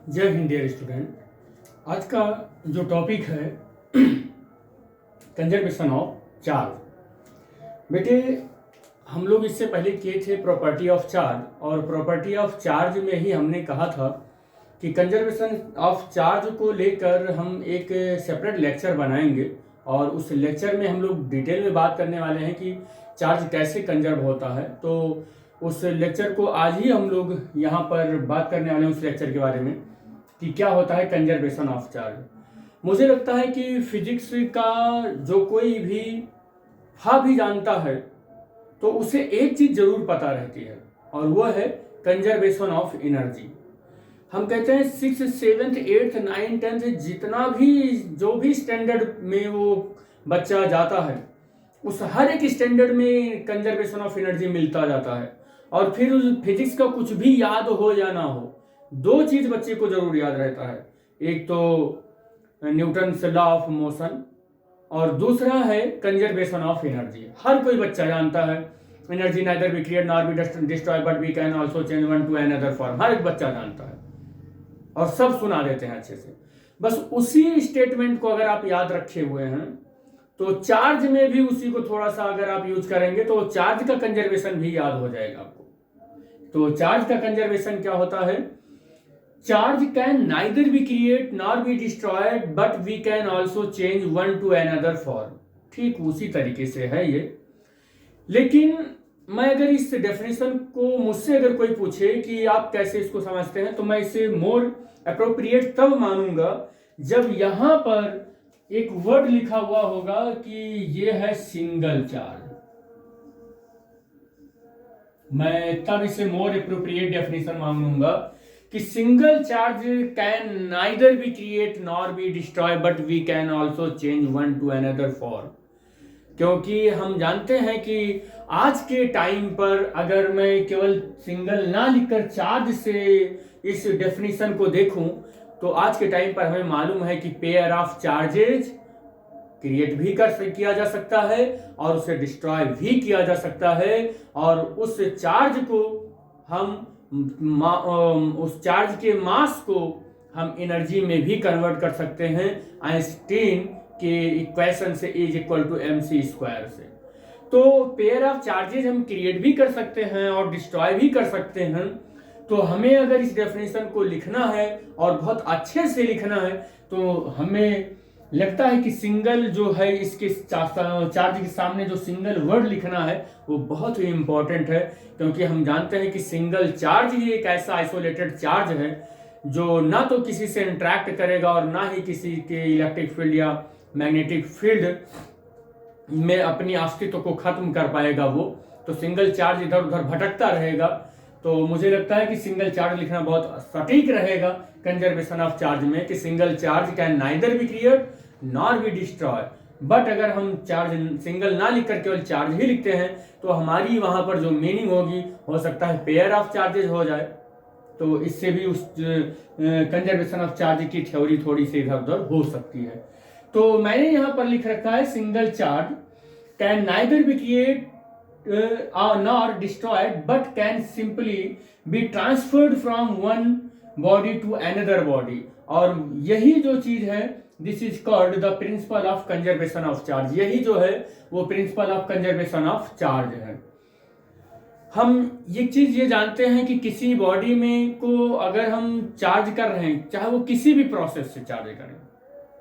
जय Hind dear student. आज का जो टॉपिक है कंजर्वेशन ऑफ चार्ज। बेटे, हम लोग इससे पहले किए थे प्रॉपर्टी ऑफ चार्ज, और प्रॉपर्टी ऑफ चार्ज में ही हमने कहा था कि कंजर्वेशन ऑफ चार्ज को लेकर हम एक सेपरेट लेक्चर बनाएंगे, और उस लेक्चर में हम लोग डिटेल में बात करने वाले हैं कि चार्ज कैसे कंजर्व होता है। तो उस लेक्चर को आज ही हम लोग यहाँ पर बात करने वाले हैं, उस लेक्चर के बारे में कि क्या होता है कंजर्वेशन ऑफ चार्ज। मुझे लगता है कि फिजिक्स का जो कोई भी भी जानता है तो उसे एक चीज जरूर पता रहती है, और वो है कंजर्वेशन ऑफ एनर्जी। हम कहते हैं 6, 7, 8, 9, 10 जितना भी जो भी स्टैंडर्ड में वो बच्चा जाता है, उस हर एक स्टैंडर्ड में कंजर्वेशन ऑफ एनर्जी मिलता जाता है। और फिर उस फिजिक्स का कुछ भी याद हो या ना हो, दो चीज बच्चे को जरूर याद रहता है। एक तो न्यूटन लॉ ऑफ मोशन, और दूसरा है कंजर्वेशन ऑफ एनर्जी। हर कोई बच्चा जानता है energy neither be create nor be destroy but we can also change one to another form. हर एक बच्चा जानता है और सब सुना देते हैं अच्छे से। बस उसी स्टेटमेंट को अगर आप याद रखे हुए हैं तो चार्ज में भी उसी को थोड़ा सा अगर आप यूज करेंगे तो चार्ज का कंजर्वेशन भी याद हो जाएगा आपको। तो चार्ज का कंजर्वेशन क्या होता है? Charge can neither be create nor be destroyed but we can also change one to another form. ठीक उसी तरीके से है ये। लेकिन मैं अगर इस डेफिनेशन को मुझसे अगर कोई पूछे कि आप कैसे इसको समझते हैं, तो मैं इसे मोर अप्रोप्रिएट तब मानूंगा जब यहां पर एक वर्ड लिखा हुआ होगा कि ये है सिंगल चार्ज। मैं तब इसे मोर अप्रोप्रिएट डेफिनेशन मानूंगा कि single charge can neither be create nor be destroy but we can also change one to another form. क्योंकि हम जानते हैं कि आज के टाइम पर अगर मैं केवल सिंगल ना लिखकर चार्ज से इस डेफिनेशन को देखूं, तो आज के टाइम पर हमें मालूम है कि पेयर ऑफ चार्जेज क्रिएट भी किया जा सकता है और उसे डिस्ट्रॉय भी किया जा सकता है, और उस चार्ज को हम उस चार्ज के मास को हम एनर्जी में भी कन्वर्ट कर सकते हैं आइंस्टीन के इक्वेशन से E=mc² से। तो पेयर ऑफ चार्जेज हम क्रिएट भी कर सकते हैं और डिस्ट्रॉय भी कर सकते हैं। तो हमें अगर इस डेफिनेशन को लिखना है और बहुत अच्छे से लिखना है, तो हमें लगता है कि सिंगल जो है, इसके चार्ज के सामने जो सिंगल वर्ड लिखना है वो बहुत ही इंपॉर्टेंट है। क्योंकि हम जानते हैं कि सिंगल चार्ज ही एक ऐसा आइसोलेटेड चार्ज है जो ना तो किसी से इंटरेक्ट करेगा और ना ही किसी के इलेक्ट्रिक फील्ड या मैग्नेटिक फील्ड में अपनी अस्तित्व को खत्म कर पाएगा वो। तो सिंगल चार्ज इधर उधर भटकता रहेगा। तो मुझे लगता है कि सिंगल चार्ज लिखना बहुत सटीक रहेगा कंजर्वेशन ऑफ चार्ज में, कि single charge can neither be create nor be destroy. But अगर हम चार्ज सिंगल ना लिखकर केवल चार्ज ही लिखते हैं तो हमारी वहां पर जो मीनिंग होगी, हो सकता है पेयर ऑफ चार्जेज हो जाए। तो इससे भी उस कंजर्वेशन ऑफ चार्ज की थ्योरी थोड़ी सी इधर उधर हो सकती है। तो मैंने यहां पर लिख रखा है single charge can neither be create nor destroyed but can simply be transferred from one body to another body। और यही जो चीज है, this is called the principle of conservation of charge. यही जो है वो principle of conservation of charge है। हम ये चीज ये जानते हैं कि किसी बॉडी में को अगर हम चार्ज कर रहे हैं, चाहे वो किसी भी प्रोसेस से चार्ज करें,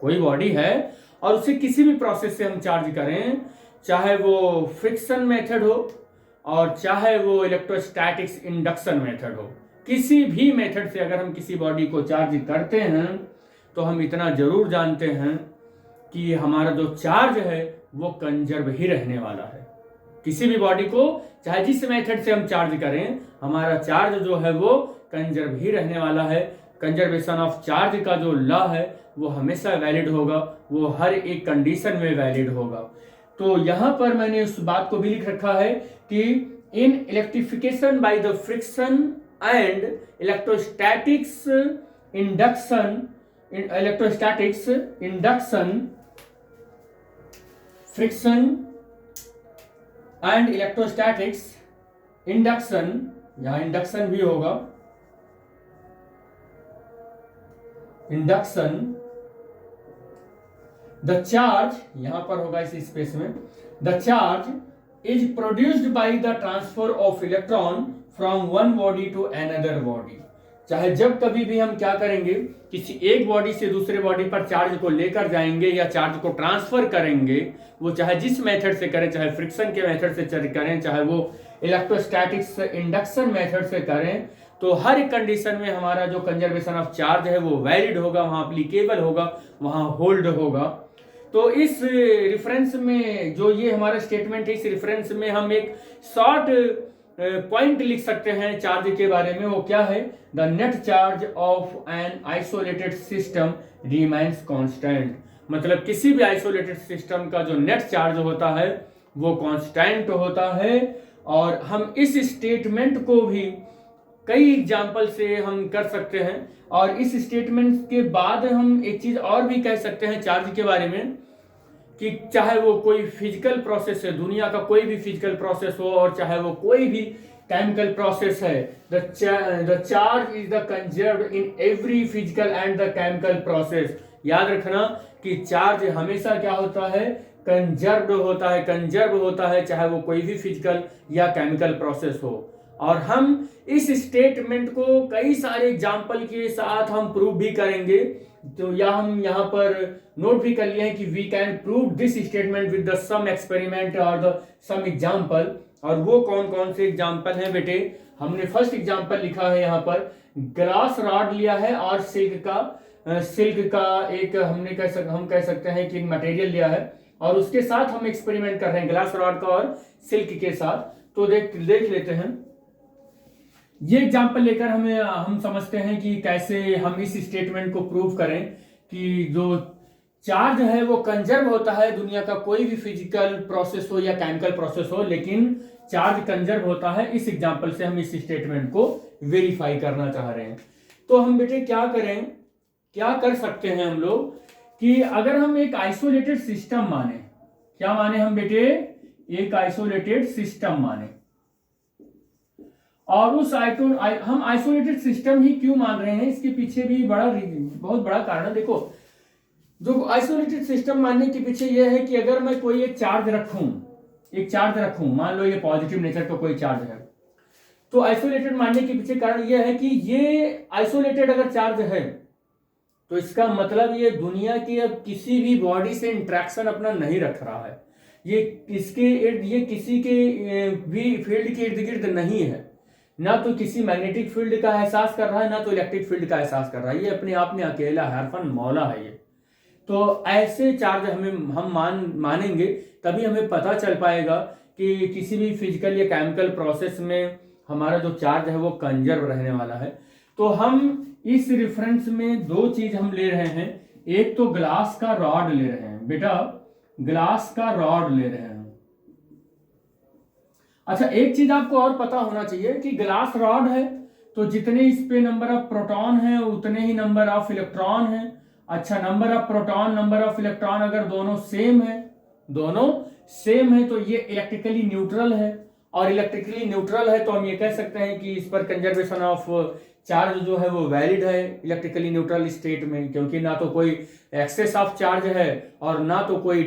कोई बॉडी है और उसे किसी भी प्रोसेस से हम चार्ज करें, चाहे वो फ्रिक्शन मेथड हो और चाहे वो इलेक्ट्रोस्टैटिक्स इंडक्शन मेथड हो, किसी भी मेथड से अगर हम किसी बॉडी को चार्ज करते हैं तो हम इतना जरूर जानते हैं कि हमारा जो चार्ज है वो कंजर्व ही रहने वाला है। किसी भी बॉडी को चाहे जिस मेथड से हम चार्ज करें, हमारा चार्ज जो है वो कंजर्व ही रहने वाला है। कंजर्वेशन ऑफ चार्ज का जो लॉ है वो हमेशा वैलिड होगा, वो हर एक कंडीशन में वैलिड होगा। तो यहां पर मैंने उस बात को भी लिख रखा है कि in electrification by the friction and electrostatics induction friction and electrostatics induction, यहां इंडक्शन भी होगा, इंडक्शन द चार्ज, यहां पर होगा इस स्पेस में, the charge is produced by the transfer of electron from one body to another body. चाहे जब कभी भी हम क्या करेंगे, किसी एक बॉडी से दूसरे बॉडी पर चार्ज को लेकर जाएंगे या चार्ज को ट्रांसफर करेंगे, वो चाहे जिस मेथड से करें, चाहे फ्रिक्शन के मेथड से करें, चाहे वो इलेक्ट्रोस्टैटिक्स इंडक्शन मेथड से करें, तो हर एक कंडीशन में हमारा जो कंजर्वेशन ऑफ चार्ज है वो वैलिड होगा, वहां अप्लीकेबल होगा, वहां होल्ड होगा। तो इस रेफरेंस में जो ये हमारा स्टेटमेंट है, इस रेफरेंस में हम एक शॉर्ट पॉइंट लिख सकते हैं चार्ज के बारे में। वो क्या है? The net charge of an isolated system remains constant. मतलब किसी भी आइसोलेटेड सिस्टम का जो नेट चार्ज होता है वो कांस्टेंट होता है। और हम इस स्टेटमेंट को भी कई एग्जाम्पल से हम कर सकते हैं। और इस स्टेटमेंट के बाद हम एक चीज और भी कह सकते हैं चार्ज के बारे में, कि चाहे वो कोई फिजिकल प्रोसेस है, दुनिया का कोई भी फिजिकल प्रोसेस हो, और चाहे वो कोई भी केमिकल प्रोसेस है, the charge is the conserved in every physical and the chemical process. याद रखना कि चार्ज हमेशा क्या होता है? कंजर्व्ड होता है, कंजर्व होता है, चाहे वो कोई भी फिजिकल या केमिकल प्रोसेस हो। और हम इस स्टेटमेंट को कई सारे एग्जाम्पल के साथ हम प्रूव भी करेंगे। तो या हम यहाँ पर नोट भी कर लिए हैं कि we can prove this statement with the some experiment और द सम एग्जाम्पल। और वो कौन कौन से एग्जाम्पल हैं बेटे? हमने फर्स्ट एग्जाम्पल लिखा है यहाँ पर, ग्लास रॉड लिया है और सिल्क का एक हम कह सकते हैं कि मटेरियल लिया है, और उसके साथ हम एक्सपेरिमेंट कर रहे हैं ग्लास रॉड का और सिल्क के साथ। तो देख लेते हैं ये एग्जाम्पल लेकर हम समझते हैं कि कैसे हम इस स्टेटमेंट को प्रूव करें कि जो चार्ज है वो कंजर्व होता है, दुनिया का कोई भी फिजिकल प्रोसेस हो या केमिकल प्रोसेस हो, लेकिन चार्ज कंजर्व होता है। इस एग्जाम्पल से हम इस स्टेटमेंट को वेरीफाई करना चाह रहे हैं। तो हम बेटे क्या करें, क्या कर सकते हैं हम लोग कि अगर हम एक आइसोलेटेड सिस्टम माने, क्या माने हम बेटे? एक आइसोलेटेड सिस्टम माने। और उस हम आइसोलेटेड सिस्टम ही क्यों मान रहे हैं, इसके पीछे भी बहुत बड़ा कारण है। देखो, जो आइसोलेटेड सिस्टम मानने के पीछे यह है कि अगर मैं कोई एक चार्ज रखूं, मान लो ये पॉजिटिव नेचर का कोई चार्ज है, तो आइसोलेटेड मानने के पीछे कारण यह है कि ये आइसोलेटेड अगर चार्ज है तो इसका मतलब ये दुनिया की अब किसी भी बॉडी से इंट्रैक्शन अपना नहीं रख रहा है, ये किसी के भी फील्ड के इर्द गिर्द नहीं है, ना तो किसी मैग्नेटिक फील्ड का एहसास कर रहा है, ना तो इलेक्ट्रिक फील्ड का एहसास कर रहा है, ये अपने आप में अकेला है, हरफन मौला है ये। तो ऐसे चार्ज हम मानेंगे, तभी हमें पता चल पाएगा कि किसी भी फिजिकल या केमिकल प्रोसेस में हमारा जो चार्ज है वो कंजर्व रहने वाला है। तो हम इस रेफरेंस में दो चीज हम ले रहे हैं, एक तो ग्लास का रॉड ले रहे हैं बेटा, ग्लास का रॉड ले रहे हैं। अच्छा, एक चीज आपको और पता होना चाहिए कि ग्लास रॉड है तो जितने इस पे नंबर ऑफ प्रोटॉन है उतने ही नंबर ऑफ इलेक्ट्रॉन है। अच्छा, number of proton, number of electron अगर दोनों सेम है तो ये इलेक्ट्रिकली न्यूट्रल है, और इलेक्ट्रिकली न्यूट्रल है तो हम ये कह सकते हैं कि इस पर कंजर्वेशन ऑफ चार्ज जो है वो वैलिड है इलेक्ट्रिकली न्यूट्रल स्टेट में, क्योंकि ना तो कोई एक्सेस ऑफ चार्ज है और ना तो कोई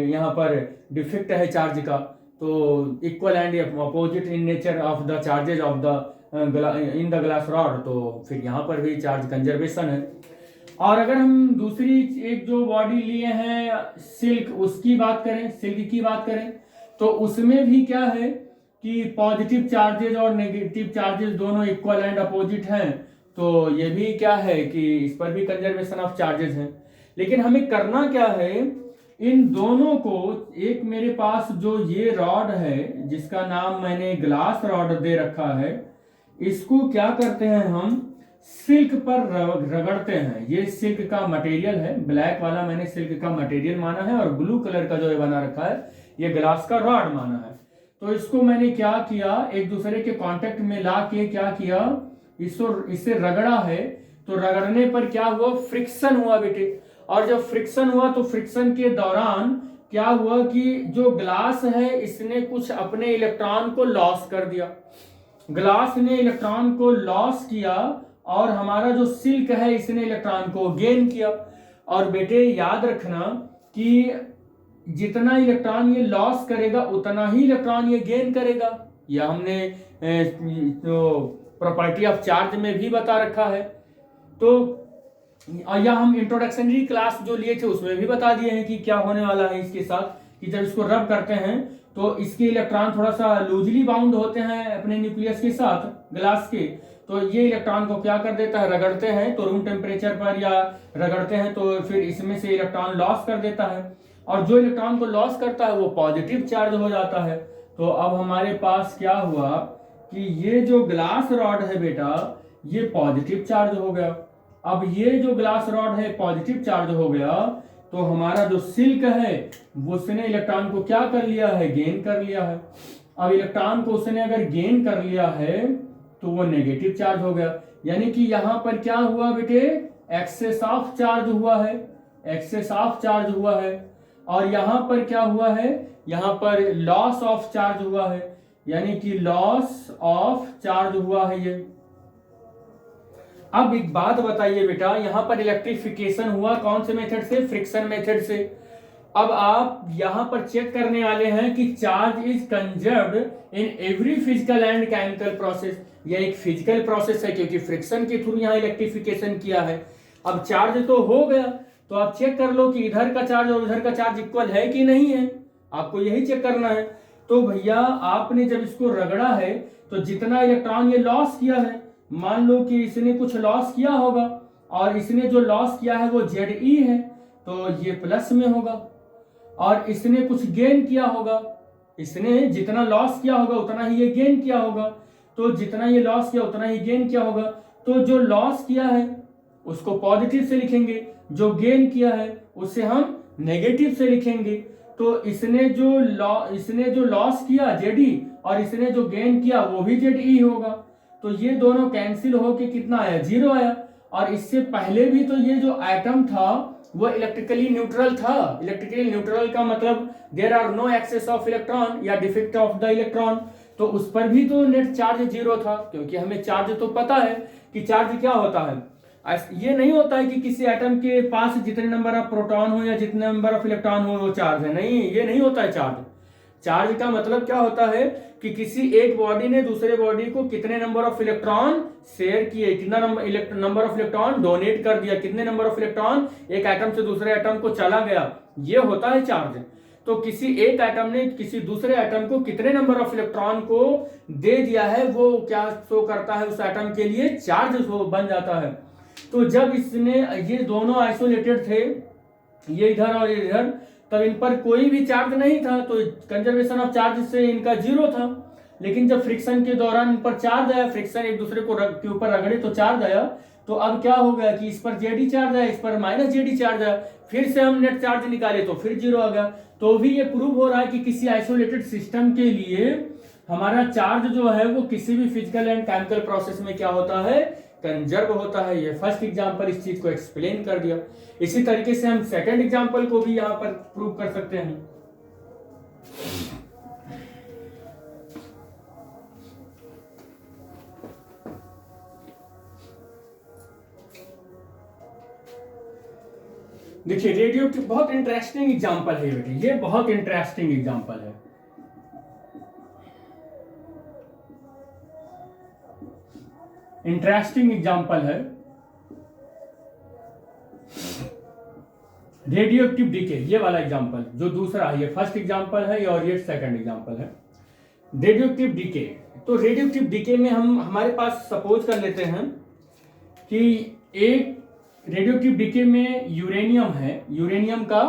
यहाँ पर डिफेक्ट है चार्ज का। तो equal and opposite in nature of the charges of the in the glass rod, तो फिर यहाँ पर भी चार्ज कंजर्वेशन है। और अगर हम दूसरी एक जो बॉडी लिए हैं सिल्क की बात करें तो उसमें भी क्या है कि पॉजिटिव चार्जेज और नेगेटिव चार्जेस दोनों इक्वल एंड अपोजिट हैं, तो ये भी क्या है कि इस पर भी कंजर्वेशन ऑफ चार्जेस हैं। लेकिन हमें करना क्या है, इन दोनों को, एक मेरे पास जो ये रॉड है जिसका नाम मैंने ग्लास रॉड दे रखा है, इसको क्या करते हैं हम सिल्क पर रगड़ते हैं। ये सिल्क का मटेरियल है, ब्लैक वाला मैंने सिल्क का मटेरियल माना है, और ब्लू कलर का जो है बना रखा है ये ग्लास का रॉड माना है। तो इसको मैंने क्या किया, एक दूसरे के कांटेक्ट में ला के क्या किया, इससे रगड़ा है। तो रगड़ने पर क्या हुआ, फ्रिक्शन हुआ बेटे। और जब फ्रिक्शन हुआ तो फ्रिक्शन के दौरान क्या हुआ कि जो ग्लास है इसने कुछ अपने इलेक्ट्रॉन को लॉस कर दिया। ग्लास ने इलेक्ट्रॉन को लॉस किया और हमारा जो सिल्क है इसने इलेक्ट्रॉन को गेन किया। और बेटे याद रखना कि जितना इलेक्ट्रॉन ये लॉस करेगा उतना ही इलेक्ट्रॉन ये गेन करेगा। यह हमने जो प्रॉपर्टी ऑफ चार्ज में भी बता रखा है। तो यह हम इंट्रोडक्शनरी क्लास जो लिए थे उसमें भी बता दिए हैं कि क्या होने वाला है इसके साथ, कि जब इसको रब करते हैं तो इसके इलेक्ट्रॉन थोड़ा सा लूजली बाउंड होते हैं अपने न्यूक्लियस के साथ ग्लास के, तो ये इलेक्ट्रॉन को क्या कर देता है, रगड़ते हैं तो रूम टेम्परेचर पर, या रगड़ते हैं तो फिर इसमें से इलेक्ट्रॉन लॉस कर देता है, और जो इलेक्ट्रॉन को लॉस करता है वो पॉजिटिव चार्ज हो जाता है। तो अब हमारे पास क्या हुआ कि ये जो ग्लास रॉड है बेटा ये पॉजिटिव चार्ज हो गया। अब ये जो ग्लास रॉड है पॉजिटिव चार्ज हो गया, तो हमारा जो सिल्क है वो उसने इलेक्ट्रॉन को क्या कर लिया है, गेन कर लिया है। अब इलेक्ट्रॉन को उसने अगर गेन कर लिया है तो वो नेगेटिव चार्ज हो गया, यानी कि यहां पर क्या हुआ बेटे, एक्सेस ऑफ चार्ज हुआ है, एक्सेस ऑफ चार्ज हुआ है। और यहां पर क्या हुआ है, यहां पर लॉस ऑफ चार्ज हुआ है, यानी कि लॉस ऑफ चार्ज हुआ है ये। अब एक बात बताइए बेटा, यहां पर इलेक्ट्रिफिकेशन हुआ कौन से मेथड से, फ्रिक्शन मेथड से। अब आप यहां पर चेक करने वाले हैं कि charge is conserved in every physical and chemical process. यह एक फिजिकल प्रोसेस है क्योंकि फ्रिक्शन के थ्रू यहां इलेक्ट्रिफिकेशन किया है। अब चार्ज तो हो गया, तो आप चेक कर लो कि इधर का चार्ज और इधर का चार्ज इक्वल है कि नहीं है, आपको यही चेक करना है। तो भैया आपने जब इसको रगड़ा है तो जितना इलेक्ट्रॉन ये लॉस किया है, मान लो कि इसने कुछ लॉस किया होगा और इसने जो लॉस किया है वो Ze है, तो ये प्लस में होगा। और इसने कुछ गेन किया होगा, इसने जितना लॉस किया होगा उतना ही ये गेन किया होगा, तो जितना ये लॉस किया उतना ही गेन किया होगा। तो जो लॉस किया है उसको पॉजिटिव से लिखेंगे, जो गेन किया है उसे हम नेगेटिव से लिखेंगे। तो इसने जो लॉस किया Ze और इसने जो गेन किया वो भी Ze होगा, तो ये दोनों कैंसिल होके कितना आया, 0 आया। और इससे पहले भी तो ये जो एटम था वो इलेक्ट्रिकली न्यूट्रल था। इलेक्ट्रिकली न्यूट्रल का मतलब there are no excess of electron या डिफेक्ट ऑफ द इलेक्ट्रॉन, तो उस पर भी तो नेट चार्ज 0 था, क्योंकि हमें चार्ज तो पता है कि चार्ज क्या होता है। ये नहीं होता है कि किसी एटम के पास जितने नंबर ऑफ प्रोटॉन हो या जितने नंबर ऑफ इलेक्ट्रॉन हो वो चार्ज है, नहीं, ये नहीं होता है चार्ज। चार्ज का मतलब क्या होता है कि किसी एक बॉडी ने दूसरे बॉडी को कितने नंबर ऑफ इलेक्ट्रॉन शेयर किए, कितना नंबर ऑफ इलेक्ट्रॉन डोनेट कर दिया, कितने नंबर ऑफ इलेक्ट्रॉन एक एटम से दूसरे एटम को चला गया, ये होता है चार्ज। तो किसी एक एटम ने किसी दूसरे एटम को कितने नंबर ऑफ इलेक्ट्रॉन को दे दिया है वो क्या शो करता है, उस एटम के लिए चार्ज बन जाता है। तो जब इसने, ये दोनों आइसोलेटेड थे, ये इधर और ये इधर, तब इन पर कोई भी चार्ज नहीं था, तो कंजर्वेशन ऑफ चार्ज से इनका 0 था। लेकिन जब फ्रिक्शन के दौरान इन पर चार्ज आया, फ्रिक्शन एक दूसरे को के ऊपर रगड़े तो चार्ज आया, तो अब क्या हो गया कि इस पर Ze चार्ज आया, इस पर -Ze चार्ज आया, फिर से हम नेट चार्ज निकाले तो फिर 0 आ गया। तो भी ये प्रूव हो रहा है कि किसी आइसोलेटेड सिस्टम के लिए हमारा चार्ज जो है वो किसी भी फिजिकल एंड केमिकल प्रोसेस में क्या होता है, कंजर्व होता है। ये फर्स्ट एग्जांपल इस चीज को एक्सप्लेन कर दिया। इसी तरीके से हम सेकंड एग्जांपल को भी यहां पर प्रूव कर सकते हैं। देखिए रेडियो की बहुत इंटरेस्टिंग एग्जांपल है बेटे, ये बहुत इंटरेस्टिंग एग्जांपल है। इंटरेस्टिंग एग्जांपल है रेडियो एक्टिव डीके, ये वाला एग्जांपल जो दूसरा है, ये फर्स्ट एग्जांपल है और ये सेकंड एग्जांपल है। रेडियो एक्टिव डीके, तो रेडियो एक्टिव डीके में हम हमारे पास सपोज कर लेते हैं कि एक रेडियो एक्टिव डीके में यूरेनियम है, यूरेनियम का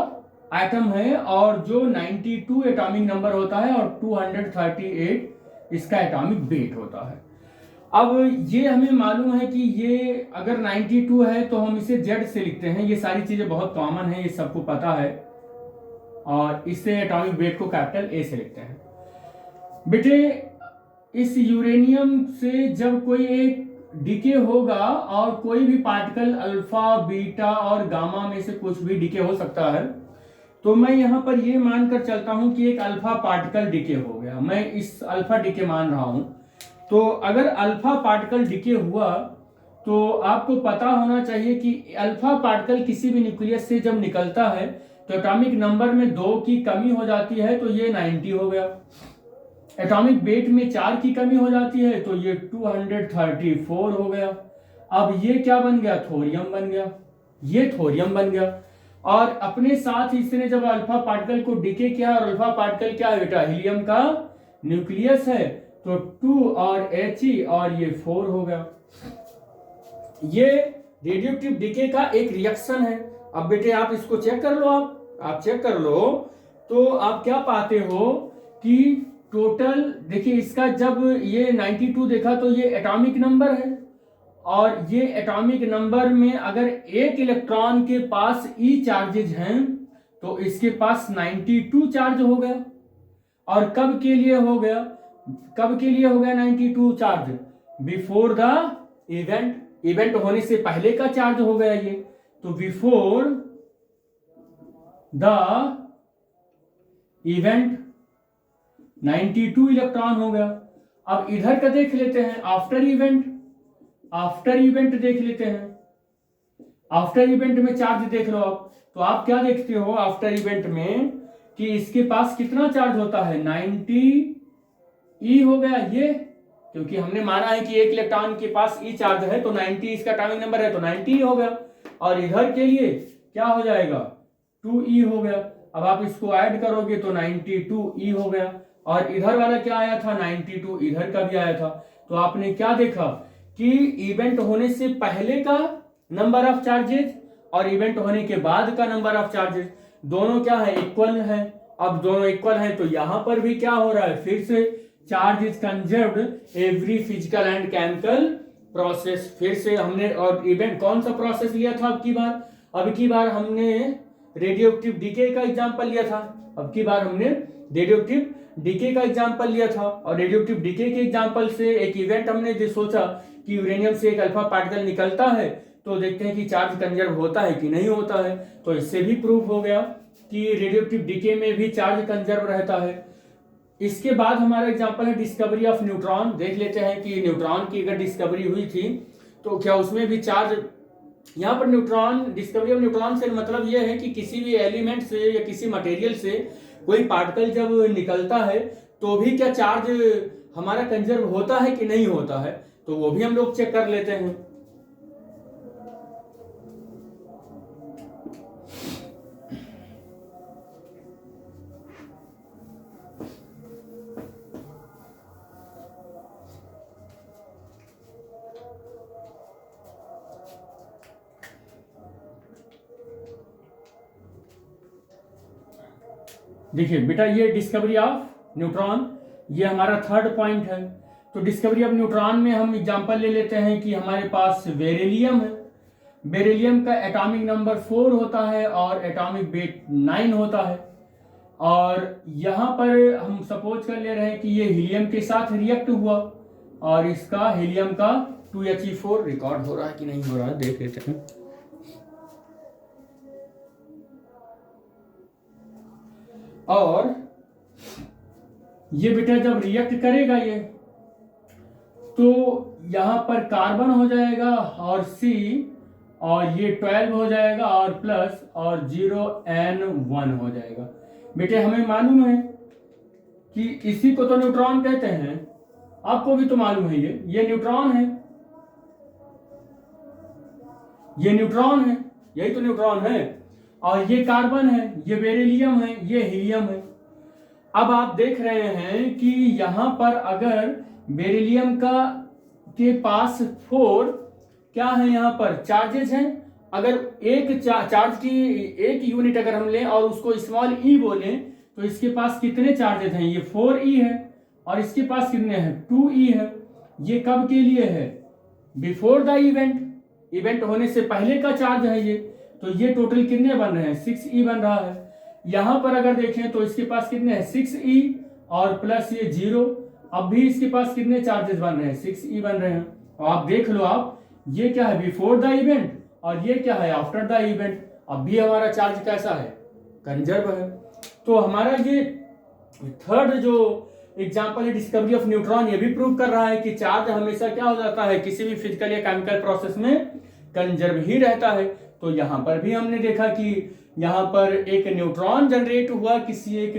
एटम है और जो 92 एटॉमिक नंबर होता है और 238 इसका एटॉमिक वेट होता है। अब ये हमें मालूम है कि ये अगर 92 है तो हम इसे Z से लिखते हैं, ये सारी चीजें बहुत कॉमन है, ये सबको पता है, और इससे एटॉमिक वेट को कैपिटल A से लिखते हैं। बेटे इस यूरेनियम से जब कोई एक डीके होगा और कोई भी पार्टिकल अल्फा बीटा और गामा में से कुछ भी डीके हो सकता है, तो मैं यहां पर ये मानकर चलता हूं कि एक अल्फा पार्टिकल डीके हो गया, मैं इस अल्फा डीके मान रहा हूं। तो अगर अल्फा पार्टिकल डीके हुआ तो आपको पता होना चाहिए कि अल्फा पार्टिकल किसी भी न्यूक्लियस से जब निकलता है तो एटॉमिक नंबर में 2 की कमी हो जाती है तो ये 90 हो गया। एटॉमिक वेट में 4 की कमी हो जाती है तो ये 234 हो गया। अब ये क्या बन गया, थोरियम बन गया, ये थोरियम बन गया। और अपने साथ इसने जब अल्फा पार्टिकल को डिके किया, और अल्फा पार्टिकल क्या है बेटा, हीलियम का न्यूक्लियस है, तो 2 और He और ये 4 हो गया। ये रेडियोएक्टिव डिके का एक रिएक्शन है। अब बेटे आप इसको चेक कर लो, आप चेक कर लो तो आप क्या पाते हो कि टोटल देखिए इसका जब ये 92 देखा तो ये एटॉमिक नंबर है, और ये एटॉमिक नंबर में अगर एक इलेक्ट्रॉन के पास ई चार्जेज हैं तो इसके पास 92 चार्ज हो गया। और कब के लिए हो गया, कब के लिए हो गया 92 charge, before the event, event होने से पहले का चार्ज हो गया ये, तो बिफोर द इवेंट 92 इलेक्ट्रॉन हो गया। अब इधर का देख लेते हैं आफ्टर इवेंट, आफ्टर इवेंट देख लेते हैं। आफ्टर इवेंट में चार्ज देख लो आप, तो आप क्या देखते हो आफ्टर इवेंट में कि इसके पास कितना चार्ज होता है, 90 ई हो गया ये, क्योंकि हमने माना है कि एक इलेक्ट्रॉन के पास ई चार्ज है तो 90 इसका एटॉमिक नंबर है तो 90 हो गया। और इधर के लिए क्या हो जाएगा, 2e हो गया। अब आप इसको ऐड करोगे तो 92e हो गया। और इधर वाला क्या आया था, 92 इधर का भी आया था। तो आपने क्या देखा कि इवेंट होने से पहले का नंबर ऑफ चार्जेस और इवेंट होने के बाद का नंबर ऑफ चार्जेस दोनों क्या है, इक्वल है। अब दोनों इक्वल है तो यहां पर भी क्या हो रहा है, फिर से charge is conserved every physical and chemical process. फिर से हमने, और इवेंट कौन सा प्रोसेस लिया था अब की बार हमने रेडियोएक्टिव डीके का एग्जांपल लिया था। अब की बार हमने रेडियोएक्टिव डीके का एग्जांपल लिया था, और रेडियोएक्टिव डीके के एग्जांपल से एक इवेंट हमने जो सोचा कि यूरेनियम से एक अल्फा पार्टिकल निकलता है तो देखते हैं कि चार्ज कंजर्व होता है कि नहीं होता है। तो इससे भी प्रूफ हो गया कि रेडियोएक्टिव डीके में भी चार्ज कंजर्व रहता है। इसके बाद हमारा एग्जांपल है डिस्कवरी ऑफ न्यूट्रॉन। देख लेते हैं कि न्यूट्रॉन की अगर डिस्कवरी हुई थी तो क्या उसमें भी चार्ज, यहाँ पर न्यूट्रॉन, डिस्कवरी ऑफ न्यूट्रॉन से मतलब यह है कि किसी भी एलिमेंट से या किसी मटेरियल से कोई पार्टिकल जब निकलता है तो भी क्या चार्ज हमारा कंजर्व होता है कि नहीं होता है, तो वो भी हम लोग चेक कर लेते हैं। देखिए बेटा ये डिस्कवरी ऑफ न्यूट्रॉन, ये हमारा थर्ड पॉइंट है। तो डिस्कवरी ऑफ न्यूट्रॉन में हम एग्जांपल ले लेते हैं कि हमारे पास बेरिलियम है। बेरिलियम का एटॉमिक नंबर 4 होता है और एटॉमिक वेट 9 होता है। और यहाँ पर हम सपोज कर ले रहे हैं कि ये हीलियम के साथ रिएक्ट हुआ और इसका हीलियम का 2He4 रिकॉर्ड हो रहा है कि नहीं हो रहा है, देख लेते हैं। और ये बेटा जब रिएक्ट करेगा ये, तो यहां पर कार्बन हो जाएगा और C, और ये 12 हो जाएगा और प्लस, और 0N1 हो जाएगा। बेटे हमें मालूम है कि इसी को तो न्यूट्रॉन कहते हैं, आपको भी तो मालूम है ये न्यूट्रॉन है, ये न्यूट्रॉन है, यही तो न्यूट्रॉन है। और ये कार्बन है, ये बेरिलियम है, ये हीलियम है। अब आप देख रहे हैं कि यहां पर अगर बेरिलियम के पास 4 क्या है, यहां पर चार्जेस हैं। अगर एक चार्ज की एक यूनिट अगर हम लें और उसको स्मॉल ई बोलें तो इसके पास कितने चार्जेस हैं, ये 4e है, और इसके पास कितने हैं, 2e है। ये कब के लिए है, बिफोर द इवेंट, इवेंट होने से पहले का चार्ज है ये। तो ये टोटल कितने बन रहे हैं, 6e बन रहा है। यहां पर अगर देखें तो इसके पास कितने हैं, 6e और प्लस ये 0। अब भी इसके पास कितने चार्जेस बन रहे हैं, 6e बन रहे हैं। और आप देख लो आप, ये क्या है, बिफोर द इवेंट, और ये क्या है, आफ्टर द इवेंट। अब भी हमारा चार्ज कैसा है, कंजर्व है। तो हमारा ये थर्ड जो एग्जाम्पल है डिस्कवरी ऑफ न्यूट्रॉन, ये भी प्रूव कर रहा है कि चार्ज हमेशा क्या हो जाता है, किसी भी फिजिकल या केमिकल प्रोसेस में कंजर्व ही रहता है। तो यहाँ पर भी हमने देखा कि यहाँ पर एक न्यूट्रॉन जनरेट हुआ किसी एक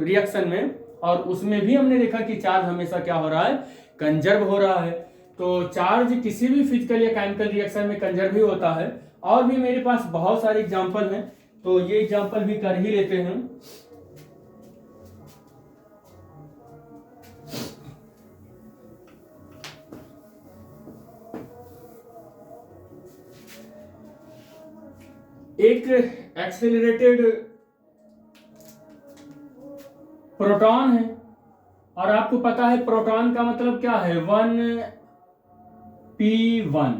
रिएक्शन में, और उसमें भी हमने देखा कि चार्ज हमेशा क्या हो रहा है, कंजर्व हो रहा है। तो चार्ज किसी भी फिजिकल या केमिकल रिएक्शन में कंजर्व ही होता है। और भी मेरे पास बहुत सारे एग्जाम्पल हैं, तो ये एग्जाम्पल भी कर ही लेते हैं। एक एक्सेलरेटेड प्रोटॉन है, और आपको पता है प्रोटॉन का मतलब क्या है, 1p1,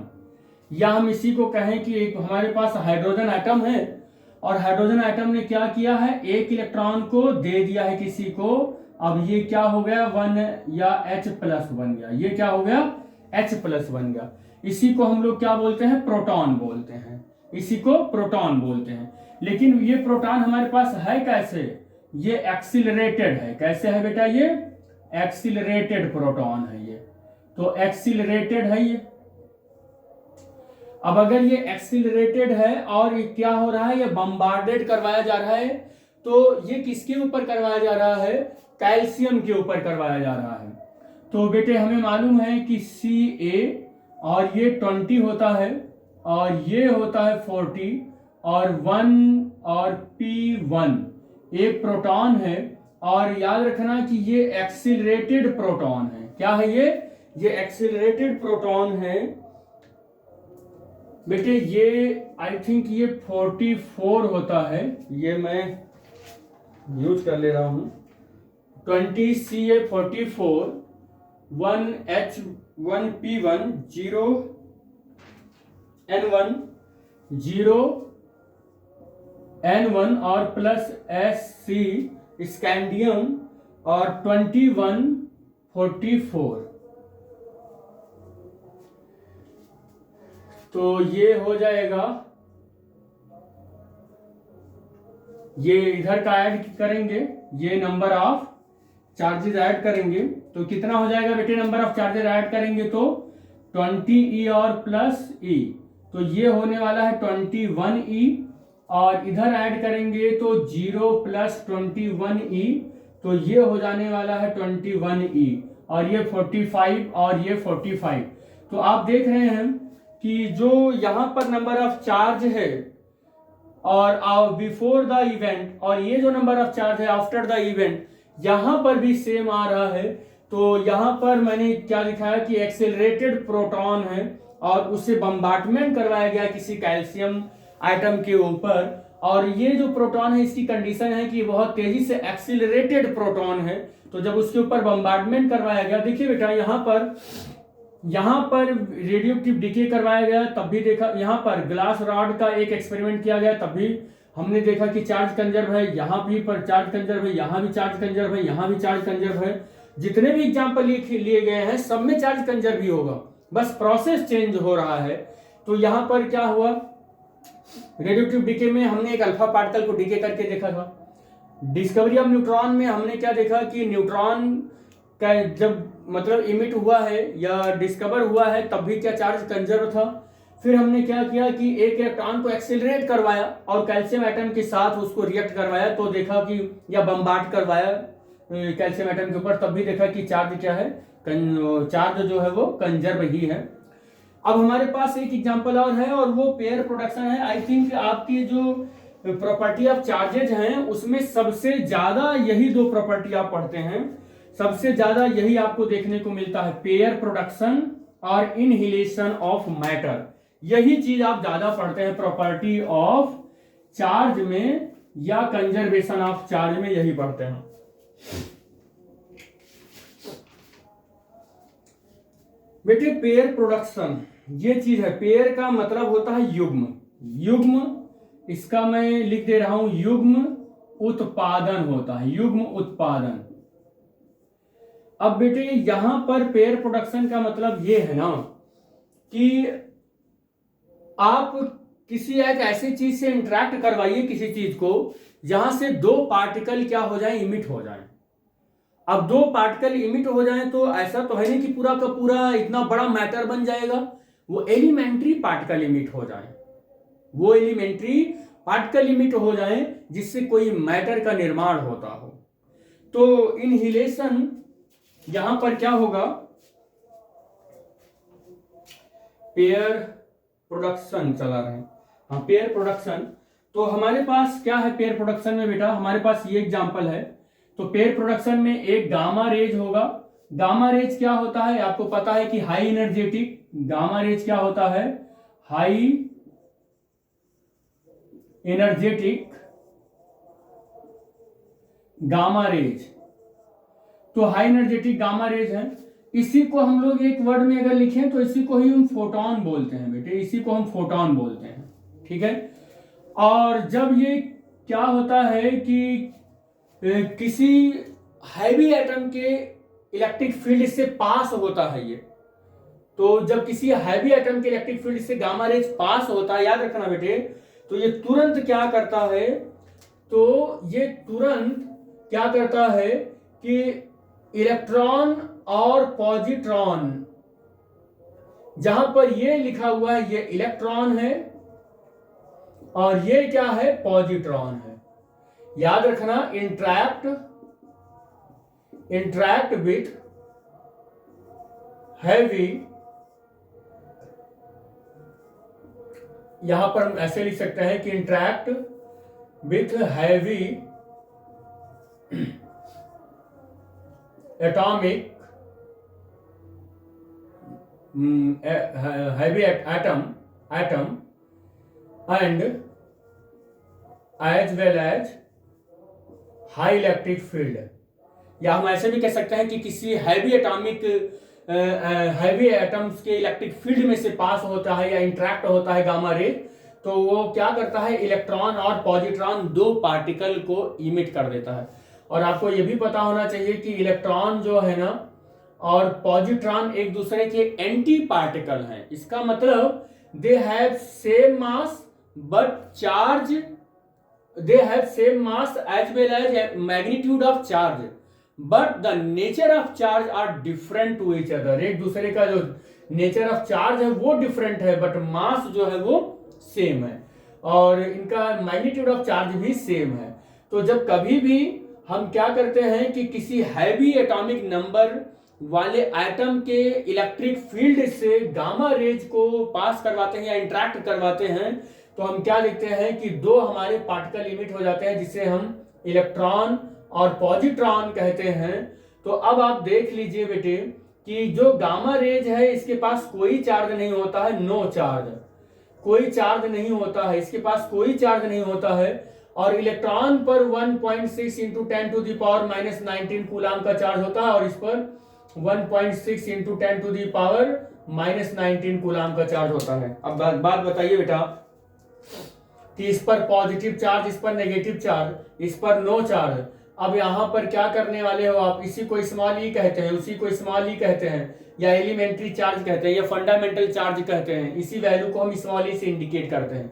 या हम इसी को कहें कि एक हमारे पास हाइड्रोजन एटम है, और हाइड्रोजन एटम ने क्या किया है, एक इलेक्ट्रॉन को दे दिया है किसी को। अब ये क्या हो गया, 1 या H+ बन गया, ये क्या हो गया, H+ बन गया। इसी को हम लोग क्या बोलते हैं, प्रोटॉन बोलते हैं, इसी को प्रोटॉन बोलते हैं। लेकिन ये प्रोटॉन हमारे पास है कैसे, ये एक्सिलरेटेड है। कैसे है बेटा, ये एक्सिलरेटेड प्रोटॉन है ये, तो एक्सिलरेटेड है ये। अब अगर ये एक्सिलरेटेड है और ये क्या हो रहा है, ये बम्बार्डेड करवाया जा रहा है, तो ये किसके ऊपर करवाया जा रहा है, कैल्शियम के ऊपर करवाया जा रहा है। तो बेटे हमें मालूम है कि Ca और ये 20 होता है, और ये होता है 40, और 1 और P1 एक प्रोटॉन है। और याद रखना कि ये एक्सिलरेटेड प्रोटॉन है। क्या है ये एक्सिलरेटेड प्रोटॉन है बेटे। ये आई थिंक ये 44 होता है, ये मैं यूज कर ले रहा हूं। 20 Ca44, 1H1P1, 0 N1, 0 N1 और प्लस Sc स्कैंडियम, और 2144। तो ये हो जाएगा, ये इधर का ऐड करेंगे, ये नंबर ऑफ चार्जेस ऐड करेंगे, तो कितना हो जाएगा बेटे, नंबर ऑफ चार्जेस ऐड करेंगे तो 20E और प्लस E, तो ये होने वाला है 21E, और इधर ऐड करेंगे तो 0 + 21E, तो ये हो जाने वाला है 21E, और ये 45 और ये 45। तो आप देख रहे हैं कि जो यहां पर नंबर ऑफ चार्ज है और बिफोर द इवेंट, और ये जो नंबर ऑफ चार्ज है आफ्टर द इवेंट, यहां पर भी सेम आ रहा है। तो यहां पर मैंने क्या लिखा है कि एक्सेलरेटेड प्रोटॉन है, और उससे बम्बार्डमेंट करवाया गया किसी कैल्शियम आइटम के ऊपर, और ये जो प्रोटॉन है इसकी कंडीशन है कि बहुत तेजी से एक्सिलरेटेड प्रोटॉन है। तो जब उसके ऊपर बम्बार्डमेंट करवाया गया, देखिए बेटा यहाँ पर रेडियोएक्टिव डिके करवाया गया, तब भी देखा, यहाँ पर ग्लास रॉड का एक एक्सपेरिमेंट किया गया, तब भी हमने देखा कि चार्ज कंजर्व है, यहाँ भी पर चार्ज कंजर्व है, यहाँ भी चार्ज कंजर्व है, यहाँ भी चार्ज कंजर्व है। जितने भी एग्जाम्पल लिए गए हैं सब में चार्ज कंजर्व ही होगा, बस प्रोसेस चेंज हो रहा है। तो यहाँ पर क्या हुआ, रेडियोएक्टिव डिके में हमने एक अल्फा पार्टिकल को डिके करके देखा था। डिस्कवरी ऑफ न्यूट्रॉन में हमने क्या देखा कि न्यूट्रॉन का जब मतलब इमिट हुआ है या डिस्कवर हुआ है, तब भी क्या चार्ज कंजर्व था। फिर हमने क्या किया कि एक इलेक्ट्रॉन को एक्सेलरेट करवाया और कैल्शियम एटम के साथ उसको रिएक्ट करवाया, तो देखा कि या बम्बार्ड करवाया कैल्शियम एटम के ऊपर, तब भी देखा कि चार्ज क्या है, चार्ज जो है वो कंजर्व ही है। अब हमारे पास एक एग्जांपल और है, और वो पेयर प्रोडक्शन है। आई थिंक आपकी जो प्रॉपर्टी ऑफ चार्जेज हैं उसमें सबसे ज्यादा यही दो प्रॉपर्टी आप पढ़ते हैं, सबसे ज्यादा यही आपको देखने को मिलता है, पेयर प्रोडक्शन और इनहिलेशन ऑफ मैटर। यही चीज आप ज्यादा पढ़ते हैं प्रॉपर्टी ऑफ चार्ज में या कंजर्वेशन ऑफ चार्ज में, यही पढ़ते हैं। बेटे पेयर प्रोडक्शन ये चीज है, पेयर का मतलब होता है युग्म, युग्म इसका मैं लिख दे रहा हूं, युग्म उत्पादन होता है, युग्म उत्पादन। अब बेटे यहां पर पेयर प्रोडक्शन का मतलब ये है ना कि आप किसी एक ऐसी चीज से इंटरेक्ट करवाइए किसी चीज को जहां से दो पार्टिकल क्या हो जाए, इमिट हो जाए। अब दो पार्टिकल इमिट हो जाएं तो ऐसा तो है नहीं कि पूरा का पूरा इतना बड़ा मैटर बन जाएगा, वो एलिमेंट्री पार्टिकल इमिट हो जाएं, वो एलिमेंट्री पार्टिकल इमिट हो जाएं जिससे कोई मैटर का निर्माण होता हो। तो इनहिलेशन यहां पर क्या होगा, पेयर प्रोडक्शन चला रहे हैं, हाँ पेयर प्रोडक्शन। तो हमारे पास क्या है पेयर प्रोडक्शन में बेटा, हमारे पास ये एग्जांपल है। तो पेयर प्रोडक्शन में एक गामा रेज होगा। गामा रेज क्या होता है, आपको पता है कि हाई एनर्जेटिक, गामा रेज क्या होता है, हाई एनर्जेटिक गामा रेज। तो हाई एनर्जेटिक गामा रेज है, इसी को हम लोग एक वर्ड में अगर लिखें तो इसी को ही हम फोटोन बोलते हैं बेटे, इसी को हम फोटोन बोलते हैं, ठीक है। और जब ये क्या होता है कि किसी हैवी एटम के इलेक्ट्रिक फील्ड से पास होता है ये, तो जब किसी हैवी एटम के इलेक्ट्रिक फील्ड से गामा रेज पास होता है, याद रखना बेटे, तो ये तुरंत क्या करता है, तो ये तुरंत क्या करता है कि इलेक्ट्रॉन और पॉजिट्रॉन, जहां पर ये लिखा हुआ है ये इलेक्ट्रॉन है और ये क्या है, पॉजिट्रॉन है, याद रखना, इंट्रैक्ट विथ हैवी, यहां पर हम ऐसे लिख सकते हैं कि interact with heavy atomic heavy atom and as well as high electric field, या हम ऐसे भी कह सकते हैं कि किसी हैवी एटम्स के इलेक्ट्रिक फील्ड में से पास होता है या इंटरेक्ट होता है गामा रे, तो वो क्या करता है, इलेक्ट्रॉन और पॉजिट्रॉन दो पार्टिकल को इमिट कर देता है। और आपको ये भी पता होना चाहिए कि इलेक्ट्रॉन जो है ना और पॉजिट्रॉन एक दूसरे के एंटी पार्टिकल हैं, इसका मतलब they have same mass but charge, they have same mass as well as magnitude of charge, but the nature of charge are different to each other. एक दूसरे का जो नेचर ऑफ चार्ज है वो different है, बट मास जो है वो सेम है और इनका मैग्नीट्यूड ऑफ चार्ज भी सेम है। तो जब कभी भी हम क्या करते हैं कि किसी हैवी एटॉमिक नंबर वाले एटम के इलेक्ट्रिक फील्ड से गामा रेज को पास करवाते हैं या इंटरेक्ट करवाते हैं, तो हम क्या लिखते हैं कि दो हमारे पार्टिकल इमिट हो जाते हैं जिसे हम इलेक्ट्रॉन और पॉजिट्रॉन कहते हैं। तो अब आप देख लीजिए बेटे कि जो गामा रेज है इसके पास कोई चार्ज नहीं होता है, नो चार्ज, कोई चार्ज नहीं होता है, इसके पास कोई चार्ज नहीं होता है, और इलेक्ट्रॉन पर 1.6 into 10 to the power minus 19 coulomb का चार्ज होता है और इस पर 1.6 into 10 to the power minus 19 coulomb का चार्ज होता है। अब बात बताइए बेटा कि इस पर पॉजिटिव चार्ज, इस पर नेगेटिव चार्ज, इस पर नो चार्ज। अब यहां पर क्या करने वाले हो आप, इसी को स्मॉल ई कहते हैं, उसी को स्मॉल ई कहते हैं, या एलिमेंट्री चार्ज कहते हैं, या फंडामेंटल चार्ज कहते हैं। इसी वैल्यू को हम स्मॉल ई से इंडिकेट करते हैं।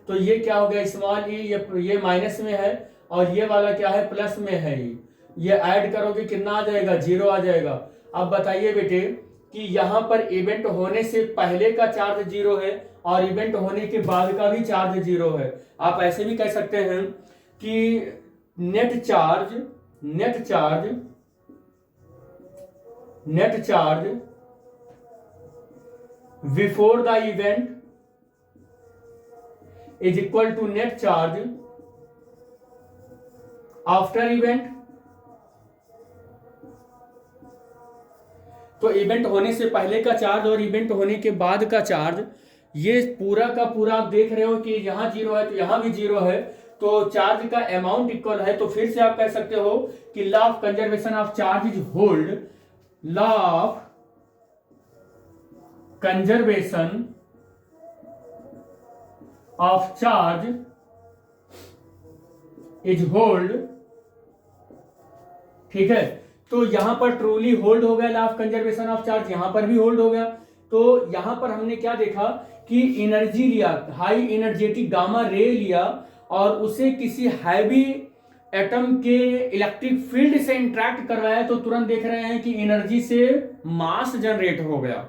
तो ये क्या हो गया, स्मॉल ई, ये माइनस में है और ये वाला क्या है, प्लस में है। ये ऐड करोगे कितना आ जाएगा, 0 आ जाएगा। अब बताइए बेटे कि यहाँ पर इवेंट होने से पहले का चार्ज 0 है और इवेंट होने के बाद का भी चार्ज 0 है। आप ऐसे भी कह सकते हैं कि net charge before the event is equal to net charge after event. तो इवेंट होने से पहले का चार्ज और इवेंट होने के बाद का चार्ज, ये पूरा का पूरा आप देख रहे हो कि यहां 0 है तो यहां भी 0 है, तो चार्ज का अमाउंट इक्वल है। तो फिर से आप कह सकते हो कि law of conservation of charge is hold, law of conservation of charge is hold, ठीक है। तो यहां पर ट्रूली होल्ड हो गया law of conservation of charge, यहां पर भी होल्ड हो गया। तो यहां पर हमने क्या देखा कि एनर्जी लिया, हाई एनर्जेटिक गामा रे लिया और उसे किसी हैवी एटम के इलेक्ट्रिक फील्ड से इंटरेक्ट करवाया तो तुरंत देख रहे हैं कि एनर्जी से मास जनरेट हो गया।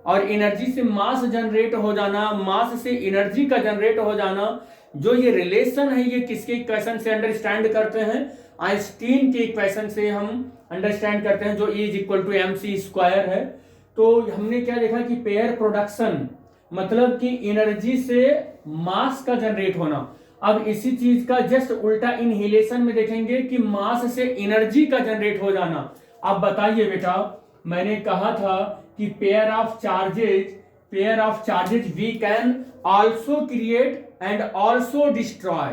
और एनर्जी से मास जनरेट हो जाना, मास से एनर्जी का जनरेट हो जाना, जो ये रिलेशन है ये किसके इक्वेशन से अंडरस्टैंड करते हैं? आइंस्टीन के इक्वेशन से हम अंडरस्टैंड करते हैं, जो E = mc² है। तो हमने क्या देखा कि पेयर प्रोडक्शन मतलब कि एनर्जी से मास का जनरेट होना। अब इसी चीज का जस्ट उल्टा इनहिलेशन में देखेंगे कि मास से एनर्जी का जनरेट हो जाना। अब बताइए बेटा, मैंने कहा था कि pair of charges we can also create and also destroy,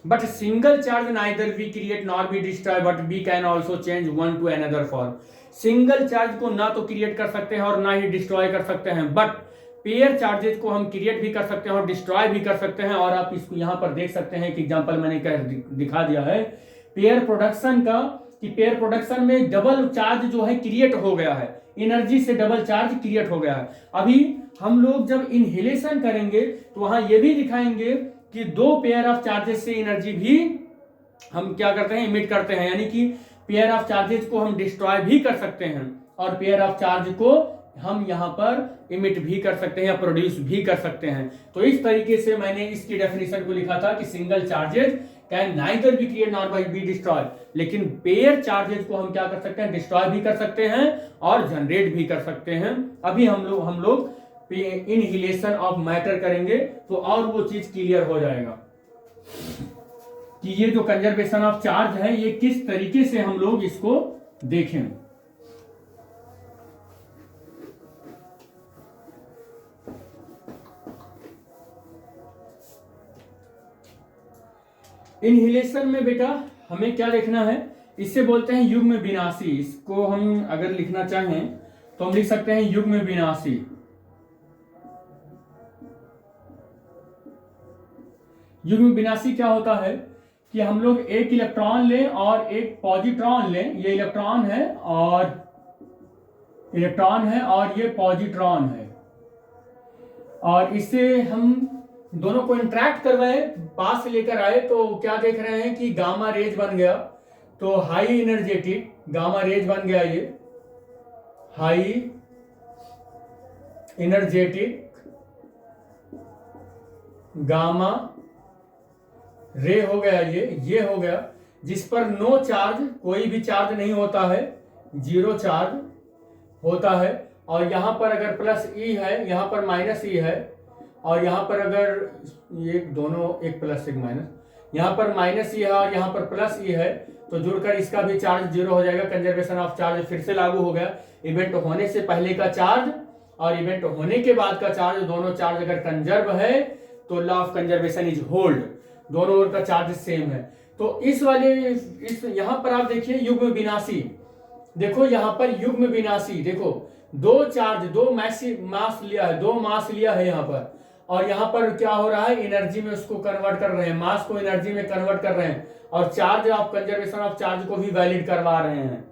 but single charge neither we create nor we destroy but we can also change one to another form. Single charge को ना तो क्रिएट कर सकते हैं और ना ही destroy कर सकते हैं, बट पेयर चार्जेज को हम क्रिएट भी कर सकते हैं और डिस्ट्रॉय भी कर सकते हैं। और आप इसको यहां पर देख सकते हैं कि एग्जांपल मैंने दिखा दिया है पेयर प्रोडक्शन का, कि पेयर प्रोडक्शन में डबल चार्ज जो है क्रिएट हो गया है, एनर्जी से डबल चार्ज क्रिएट हो गया है। अभी हम लोग जब इनहेलेशन करेंगे तो वहां ये भी दिखाएंगे कि दो पेयर ऑफ चार्जेस से एनर्जी भी हम क्या करते हैं, इमिट करते हैं। यानी कि पेयर ऑफ चार्जेस को हम डिस्ट्रॉय भी कर सकते हैं और पेयर ऑफ चार्ज को हम यहां पर इमिट भी कर सकते हैं या प्रोड्यूस भी कर सकते हैं। तो इस तरीके से मैंने इसकी डेफिनेशन को लिखा था कि single charges can neither be create nor be destroy, लेकिन पेयर चार्जेज को हम क्या कर सकते हैं, डिस्ट्रॉय भी कर सकते हैं और जनरेट भी कर सकते हैं। अभी हम लोग इनहिलेशन ऑफ मैटर करेंगे तो और वो चीज क्लियर हो जाएगा कि ये जो कंजर्वेशन ऑफ चार्ज है ये किस तरीके से हम लोग इसको देखें। इनहिलेशन में बेटा हमें क्या देखना है, इससे बोलते हैं युग्म विनाशी। इसको हम अगर लिखना चाहें तो हम लिख सकते हैं युग्म विनाशी। युग्म विनाशी क्या होता है कि हम लोग एक इलेक्ट्रॉन लें और एक पॉजिट्रॉन लें। ये इलेक्ट्रॉन है और ये पॉजिट्रॉन है, और इससे हम दोनों को इंटरेक्ट करवाए, पास लेकर आए, तो क्या देख रहे हैं कि गामा रेज बन गया। तो हाई एनर्जेटिक गामा रेज बन गया, ये हाई एनर्जेटिक गामा रे हो गया, ये हो गया, जिस पर नो चार्ज, कोई भी चार्ज नहीं होता है, जीरो चार्ज होता है। और यहां पर अगर प्लस ई है, यहां पर माइनस ई है, और यहां पर अगर ये दोनों एक प्लस एक माइनस, यहां पर माइनस ई है और यहां पर प्लस ई है, तो जुड़कर इसका भी चार्ज जीरो हो जाएगा। कंजर्वेशन ऑफ चार्ज फिर से लागू हो गया। इवेंट होने से पहले का चार्ज और इवेंट होने के बाद का चार्ज, दोनों चार्ज अगर कंजर्व है तो law of conservation is hold, दोनों ओर का चार्ज सेम है। तो इस यहां पर आप देखिए युग्म विनाशी, देखो यहां पर युग्म विनाशी, देखो दो चार्ज, दो मास लिया है यहां पर, और यहां पर क्या हो रहा है, एनर्जी में उसको कन्वर्ट कर रहे हैं, मास को एनर्जी में कन्वर्ट कर रहे हैं, और charge of conservation of charge को भी वैलिड करवा रहे हैं।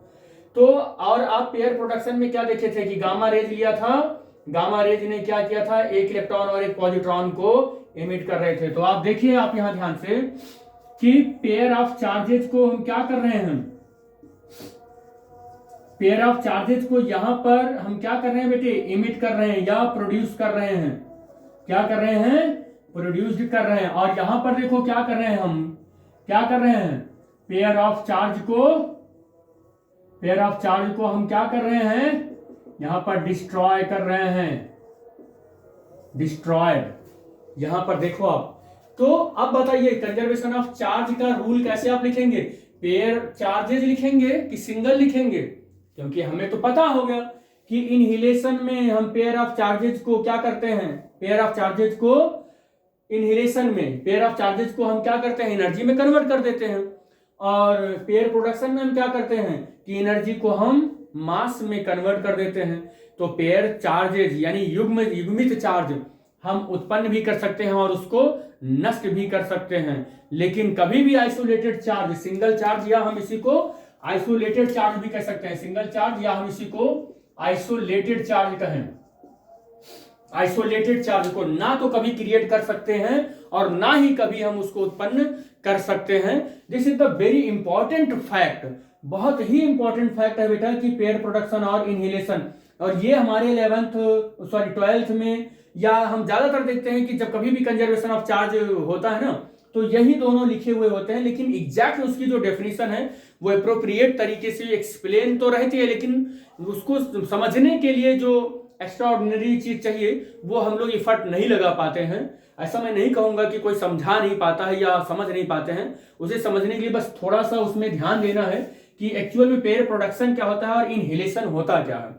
तो और आप पेयर प्रोडक्शन में क्या देखे थे कि गामा रेज लिया था, गामा रेज ने क्या किया था, एक इलेक्ट्रॉन और एक पॉजिट्रॉन को इमिट कर रहे थे। तो आप देखिए, आप यहां ध्यान से कि पेयर ऑफ चार्जेस को हम क्या कर रहे हैं, पेयर ऑफ चार्जेस को यहां पर हम क्या कर रहे हैं बेटे, इमिट कर रहे हैं या प्रोड्यूस कर रहे हैं। क्या कर रहे हैं, प्रोड्यूस्ड कर रहे हैं। और यहां पर देखो क्या कर रहे हैं, हम क्या कर रहे हैं, पेयर ऑफ चार्ज को हम क्या कर रहे हैं, यहां पर डिस्ट्रॉय कर रहे हैं, डिस्ट्रॉयड, यहां पर देखो आप। तो अब बताइए कंजर्वेशन ऑफ चार्ज का रूल कैसे आप लिखेंगे, पेयर चार्जेज लिखेंगे कि सिंगल लिखेंगे, क्योंकि हमें तो पता हो गया कि इनहिलेशन में हम पेयर ऑफ चार्जेज को क्या करते हैं, पेयर ऑफ चार्जेज को इनहिलेशन में पेयर ऑफ चार्जेज को हम क्या करते हैं, एनर्जी में कन्वर्ट कर देते हैं, और पेयर प्रोडक्शन में हम क्या करते हैं कि एनर्जी को हम मास में कन्वर्ट कर देते हैं। तो पेयर चार्जेज यानी युग्मित चार्ज हम उत्पन्न भी कर सकते हैं और उसको नष्ट भी कर सकते हैं, लेकिन कभी भी आइसोलेटेड चार्ज, सिंगल चार्ज, या हम इसी को आइसोलेटेड चार्ज भी कह सकते हैं, सिंगल चार्ज, या हम इसी को आइसोलेटेड चार्ज कहें, आइसोलेटेड चार्ज को ना तो कभी क्रिएट कर सकते हैं और ना ही कभी हम उसको उत्पन्न कर सकते हैं। This is the very important fact, बहुत ही इंपॉर्टेंट फैक्ट है बेटा कि पेयर प्रोडक्शन और इनहेलेशन। और ये हमारे 12th में या हम ज्यादातर देखते हैं कि जब कभी भी कंजर्वेशन ऑफ चार्ज होता है ना तो यही दोनों लिखे हुए होते हैं, लेकिन एग्जैक्ट उसकी जो डेफिनेशन है वो एप्रोप्रिएट तरीके से एक्सप्लेन तो रहती है, लेकिन उसको समझने के लिए जो एक्स्ट्रा ऑर्डिनरी चीज चाहिए वो हम लोग इफर्ट नहीं लगा पाते हैं। ऐसा मैं नहीं कहूंगा कि कोई समझा नहीं पाता है या समझ नहीं पाते हैं, उसे समझने के लिए बस थोड़ा सा उसमें ध्यान देना है कि एक्चुअल में पेयर प्रोडक्शन क्या होता है और इनहेलेशन होता क्या है।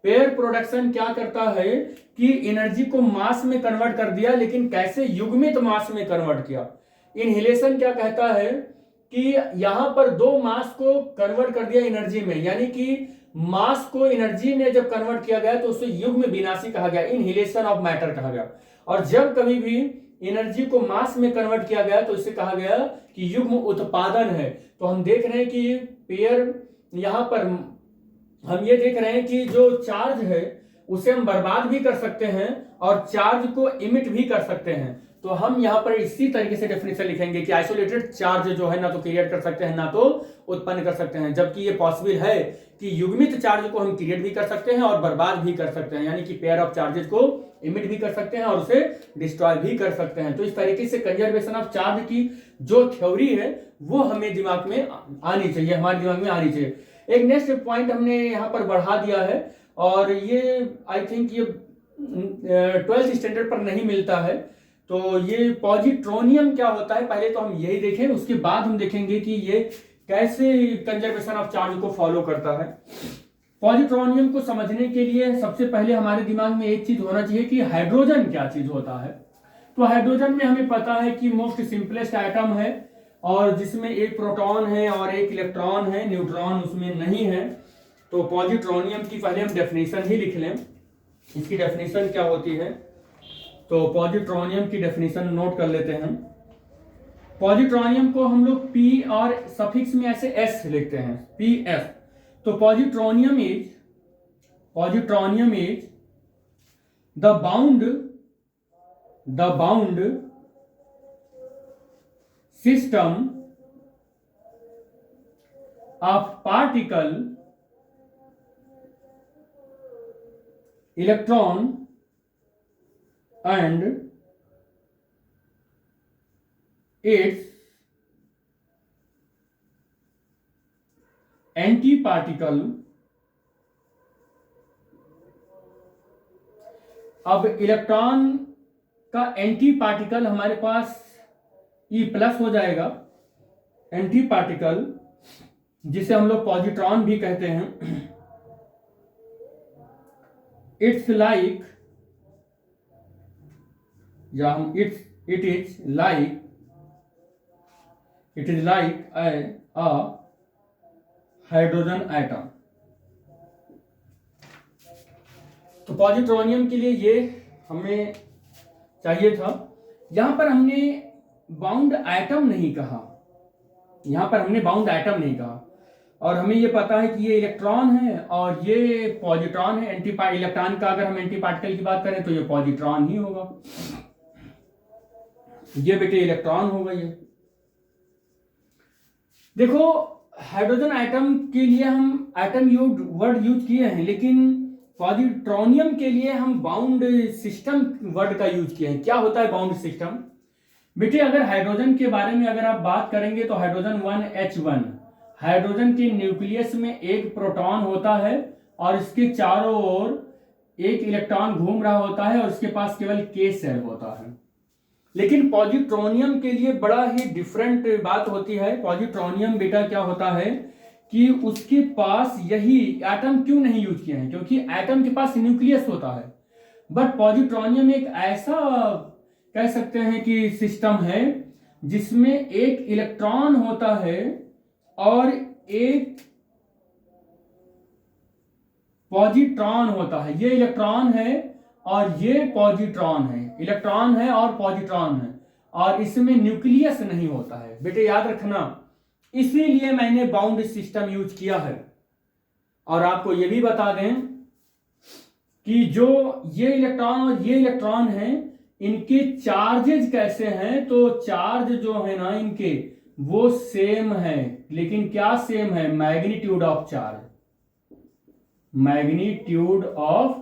पेयर प्रोडक्शन क्या करता है कि एनर्जी को मास में कन्वर्ट कर दिया, लेकिन कैसे, युग्मित मास में कन्वर्ट किया। इनहेलेशन क्या कहता है कि यहां पर दो मास को कन्वर्ट कर दिया एनर्जी में, यानी कि मास को एनर्जी में जब कन्वर्ट किया गया तो उसे युग्म विनाशी कहा गया, इनहेलेशन ऑफ मैटर कहा गया। और जब कभी भी एनर्जी को मास में कन्वर्ट किया गया तो इसे कहा गया कि युग्म उत्पादन है। तो हम देख रहे हैं कि पेयर, यहां पर हम ये देख रहे हैं कि जो चार्ज है उसे हम बर्बाद भी कर सकते हैं और चार्ज को इमिट भी कर सकते हैं। तो हम यहाँ पर इसी तरीके से डेफिनेशन लिखेंगे कि आइसोलेटेड चार्ज जो है ना तो क्रिएट कर सकते हैं ना तो उत्पन्न कर सकते हैं, जबकि ये पॉसिबल है कि युग्मित चार्ज को हम क्रिएट भी कर सकते हैं और बर्बाद भी कर सकते हैं, यानी कि पेयर ऑफ चार्जेस को इमिट भी कर सकते हैं और उसे डिस्ट्रॉय भी कर सकते हैं। तो इस तरीके से कंजर्वेशन ऑफ चार्ज की जो थ्योरी है वो हमें दिमाग में आनी चाहिए, हमारे दिमाग में आनी चाहिए। एक नेक्स्ट पॉइंट हमने यहाँ पर बढ़ा दिया है और ये आई थिंक ये 12th स्टैंडर्ड पर नहीं मिलता है। तो ये पॉजिट्रोनियम क्या होता है पहले तो हम यही देखें, उसके बाद हम देखेंगे कि ये कैसे कंजर्वेशन ऑफ चार्ज को फॉलो करता है। पॉजिट्रोनियम को समझने के लिए सबसे पहले हमारे दिमाग में एक चीज होना चाहिए कि हाइड्रोजन क्या चीज होता है। तो हाइड्रोजन में हमें पता है कि मोस्ट सिंपलेस्ट एटम है और जिसमें एक प्रोटॉन है और एक इलेक्ट्रॉन है, न्यूट्रॉन उसमें नहीं है। तो पॉजिट्रोनियम की पहले हम डेफिनेशन ही लिख लें, इसकी डेफिनेशन क्या होती है। तो पॉजिट्रोनियम की डेफिनेशन नोट कर लेते हैं। पॉजिट्रोनियम को हम लोग P और सफिक्स में ऐसे S लिखते हैं, PS। तो positronium is the bound system of particle, electron and its antiparticle। अब इलेक्ट्रॉन का एंटी पार्टिकल हमारे पास E+ हो जाएगा, एंटी पार्टिकल जिसे हम लोग पॉजिट्रॉन भी कहते हैं। इट्स लाइक या हम it is like a hydrogen atom. तो पॉजिट्रोनियम के लिए ये हमें चाहिए था। यहां पर हमने बाउंड एटम नहीं कहा, और हमें ये पता है कि ये इलेक्ट्रॉन है और ये पॉजिट्रॉन है। इलेक्ट्रॉन का अगर हम एंटी पार्टिकल की बात करें तो ये पॉजिट्रॉन ही होगा, ये बेटे इलेक्ट्रॉन होगा। ये देखो हाइड्रोजन एटम के लिए हम एटम वर्ड यूज किए हैं, लेकिन पॉजिट्रोनियम के लिए हम बाउंड सिस्टम वर्ड का यूज किए हैं। क्या होता है बाउंड सिस्टम? बेटे अगर हाइड्रोजन के बारे में अगर आप बात करेंगे तो हाइड्रोजन 1H1, हाइड्रोजन के न्यूक्लियस में एक प्रोटॉन होता है और इसके चारों ओर एक इलेक्ट्रॉन घूम रहा होता है और इसके पास केवल K सेल होता है। लेकिन पॉजिट्रोनियम के लिए बड़ा ही डिफरेंट बात होती है। पॉजिट्रोनियम बेटा क्या होता है कि उसके पास यही एटम क्यों नहीं यूज किए हैं, क्योंकि एटम के पास न्यूक्लियस होता है। बट पॉजिट्रोनियम एक ऐसा कह सकते हैं कि सिस्टम है जिसमें एक इलेक्ट्रॉन होता है और एक पॉजिट्रॉन होता है। ये इलेक्ट्रॉन है और ये पॉजिट्रॉन है, इलेक्ट्रॉन है और पॉजिट्रॉन है, और इसमें न्यूक्लियस नहीं होता है। बेटे याद रखना, इसीलिए मैंने बाउंड सिस्टम यूज किया है। और आपको यह भी बता दें कि जो ये इलेक्ट्रॉन और ये इलेक्ट्रॉन हैं इनके चार्जेज कैसे हैं, तो चार्ज जो है ना इनके वो सेम है, लेकिन क्या सेम है, magnitude of charge, magnitude of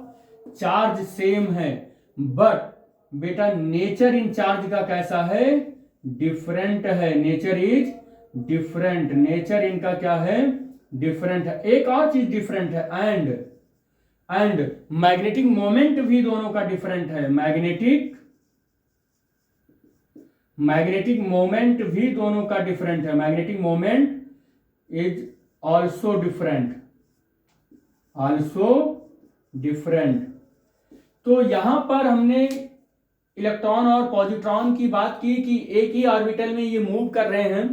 charge same है, बट बेटा नेचर इन चार्ज का कैसा है, डिफरेंट है, नेचर इज डिफरेंट, नेचर इनका क्या है, डिफरेंट है। एक और चीज डिफरेंट है, एंड मैग्नेटिक मोमेंट भी दोनों का डिफरेंट है, मैग्नेटिक मोमेंट भी दोनों का डिफरेंट है, magnetic moment is also different. तो यहां पर हमने इलेक्ट्रॉन और पॉजिट्रॉन की बात की कि एक ही ऑर्बिटल में ये मूव कर रहे हैं।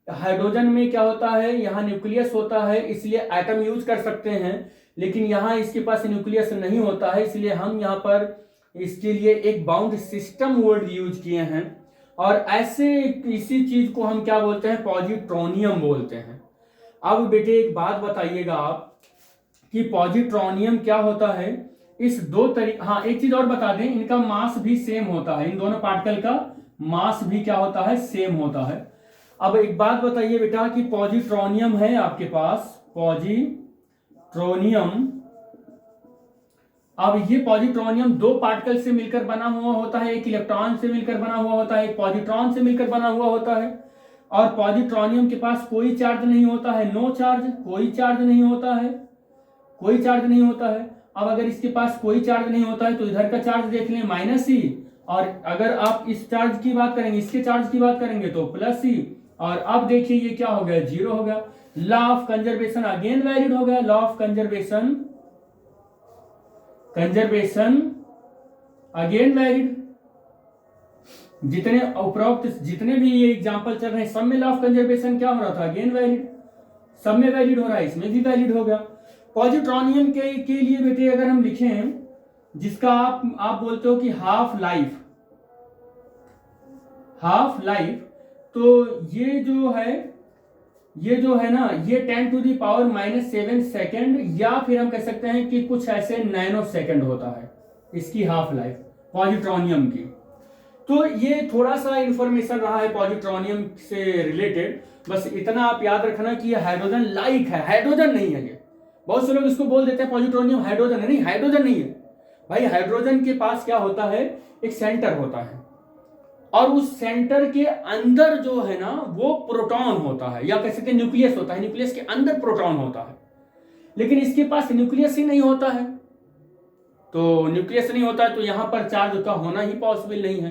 हाइड्रोजन में क्या होता है, यहाँ न्यूक्लियस होता है इसलिए एटम यूज कर सकते हैं, लेकिन यहाँ इसके पास न्यूक्लियस नहीं होता है, इसलिए हम यहाँ पर इसके लिए एक बाउंड सिस्टम वर्ड यूज किए हैं। और ऐसे इसी चीज को हम क्या बोलते हैं, पॉजिट्रोनियम बोलते हैं। अब बेटे एक बात बताइएगा आप कि पॉजिट्रोनियम क्या होता है, इस दो तरीके, हाँ एक चीज और बता दें, इनका मास भी सेम होता है, इन दोनों पार्टिकल का मास भी क्या होता है, सेम होता है। अब एक बात बताइए बेटा कि पॉजिट्रोनियम है आपके पास, पॉजिट्रोनियम, अब ये पॉजिट्रोनियम दो पार्टिकल से मिलकर बना हुआ होता है, एक इलेक्ट्रॉन से मिलकर बना हुआ होता है, एक पॉजिट्रॉन से मिलकर बना हुआ होता है। और पॉजिट्रोनियम के पास कोई चार्ज नहीं होता है, नो चार्ज, कोई चार्ज नहीं होता है, कोई चार्ज नहीं होता है। अब अगर इसके पास कोई चार्ज नहीं होता है तो इधर का चार्ज देख लें -E, और अगर आप इस चार्ज की बात करेंगे, इसके चार्ज की बात करेंगे तो +E, और अब देखिए ये क्या हो गया, 0 हो गया। Law of conservation again valid हो गया, law of conservation again valid. जितने उपरोक्त जितने भी ये एग्जांपल चल रहे हैं सब में लॉ ऑफ कंजर्वेशन क्या हो रहा था, अगेन वैलिड, सब में वैलिड हो रहा है, इसमें भी वैलिड हो गया। पॉजिट्रोनियम के लिए बेटे अगर हम लिखें, जिसका आप बोलते हो कि हाफ लाइफ, तो ये जो है ना, ये 10⁻⁻7 सेकेंड, या फिर हम कह सकते हैं कि कुछ ऐसे नैनो सेकेंड होता है इसकी हाफ लाइफ पॉजिट्रोनियम की। तो ये थोड़ा सा इंफॉर्मेशन रहा है पॉजिट्रोनियम से रिलेटेड, बस इतना आप याद रखना कि ये हाइड्रोजन लाइक है, हाइड्रोजन नहीं है। ये बहुत से लोग इसको बोल देते हैं पॉजिट्रोनियम हाइड्रोजन है, नहीं हाइड्रोजन नहीं है भाई। हाइड्रोजन के पास क्या होता है, एक सेंटर होता है, और उस सेंटर के अंदर जो है ना वो प्रोटॉन होता है, या कह सकते हैं न्यूक्लियस होता है, न्यूक्लियस के अंदर प्रोटॉन होता है। लेकिन इसके पास न्यूक्लियस ही नहीं होता है, तो न्यूक्लियस नहीं होता है तो यहां पर चार्ज का होना ही पॉसिबल नहीं है।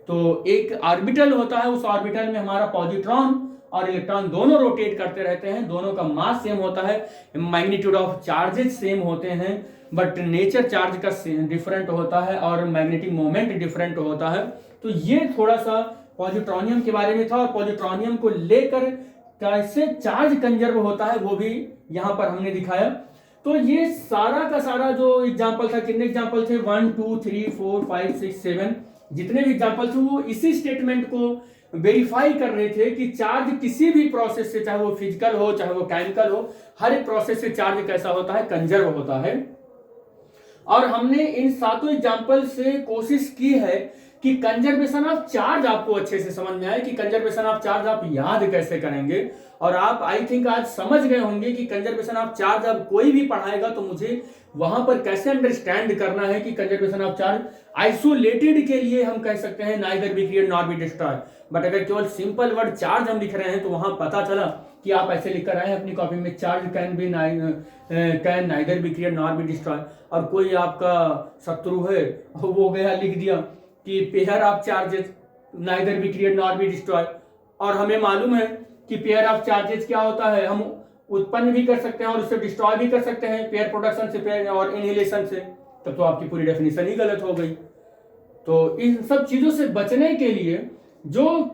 तो एक ऑर्बिटल होता है, उस ऑर्बिटल में हमारा पॉजिट्रॉन और इलेक्ट्रॉन दोनों रोटेट करते रहते हैं, दोनों का मास सेम होता है, मैग्नीट्यूड ऑफ चार्जेस सेम होते हैं, बट नेचर चार्ज का डिफरेंट होता है और मैग्नेटिक मोमेंट डिफरेंट होता है। तो ये थोड़ा सा पॉजिट्रोनियम के बारे में था, और पॉजिट्रोनियम को लेकर कैसे चार्ज कंजर्व होता है वो भी यहां पर हमने दिखाया। तो ये सारा का सारा जो एग्जाम्पल था, कितने एग्जाम्पल थे, 1 2 3 4 5 6 7, जितने भी एग्जाम्पल थे वो इसी स्टेटमेंट को वेरीफाई कर रहे थे कि चार्ज किसी भी प्रोसेस से, चाहे वो फिजिकल हो चाहे वो केमिकल हो, हर एक प्रोसेस से चार्ज कैसा होता है, कंजर्व होता है। और हमने इन सातों एग्जाम्पल से कोशिश की है कि कंजर्वेशन ऑफ चार्ज आपको अच्छे से समझ में आए, कि कंजर्वेशन ऑफ चार्ज आप याद कैसे करेंगे। और आप आई थिंक आज समझ गए होंगे कि कंजर्वेशन ऑफ चार्ज अब कोई भी पढ़ाएगा तो मुझे वहां पर कैसे अंडरस्टैंड करना है कि कंजर्वेशन ऑफ चार्ज आइसोलेटेड के लिए हम कह सकते हैं neither be create nor be destroy, but अगर केवल सिंपल वर्ड चार्ज हम लिख रहे हैं तो वहां पता चला कि आप ऐसे लिख कर आए अपनी कॉपी में, charge can neither be create nor be destroy, और कोई आपका शत्रु है वो गया लिख दिया कि pair of charges neither be create nor be destroy. और हमें मालूम है कि पेयर ऑफ चार्जेस क्या होता है, हम उत्पन्न भी कर सकते हैं और उससे डिस्ट्रॉय भी कर सकते हैं, पेयर प्रोडक्शन से, पेयर और इनहेलेशन से। तब तो आपकी पूरी डेफिनेशन ही गलत हो गई। तो इन सब चीजों से बचने के लिए जो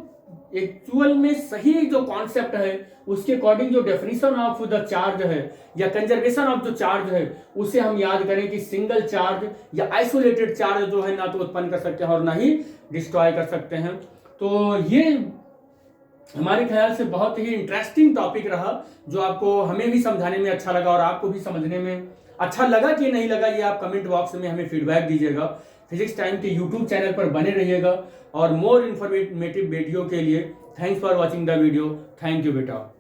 एक्चुअल में सही जो कॉन्सेप्ट है उसके अकॉर्डिंग जो डेफिनेशन ऑफ द चार्ज है या कंजर्वेशन ऑफ द चार्ज है उसे हम याद करें कि सिंगल चार्ज या आइसोलेटेड चार्ज जो है ना तो उत्पन्न कर सकते हैं और ना ही डिस्ट्रॉय कर सकते हैं। तो ये हमारे ख्याल से बहुत ही इंटरेस्टिंग टॉपिक रहा, जो आपको हमें भी समझाने में अच्छा लगा और आपको भी समझने में अच्छा लगा कि नहीं लगा, ये आप कमेंट बॉक्स में हमें फीडबैक दीजिएगा। फिजिक्स टाइम के यूट्यूब चैनल पर बने रहिएगा और मोर इन्फॉर्मेटिव वीडियो के लिए thanks for watching the video. Thank you बेटा।